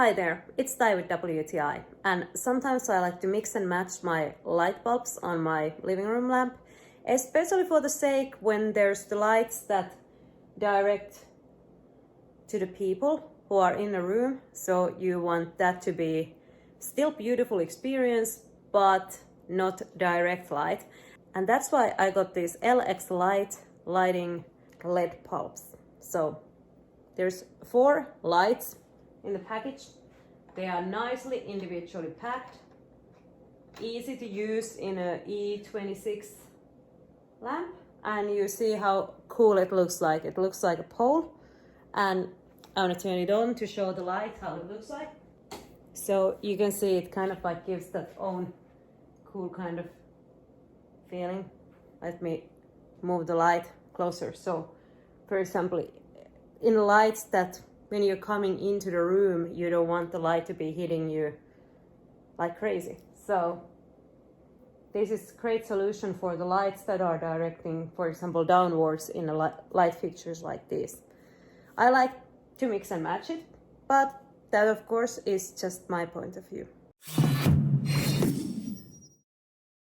Hi there, it's Di with WTI, and sometimes I like to mix and match my light bulbs on my living room lamp, especially for the sake when there's the lights that direct to the people who are in the room, so you want that to be still beautiful experience, but not direct light. And that's why I got these LX light lighting LED bulbs. So there's 4 lights in the package. They are nicely individually packed, easy to use in a E26 lamp, and you see how cool it looks like. It looks like a pole, and I'm gonna turn it on to show the light how it looks like. So you can see it kind of like gives that own cool kind of feeling. Let me move the light closer. So for example, in lights that when you're coming into the room, you don't want the light to be hitting you like crazy. So this is a great solution for the lights that are directing, for example, downwards in a light fixtures like this. I like to mix and match it, but that of course is just my point of view.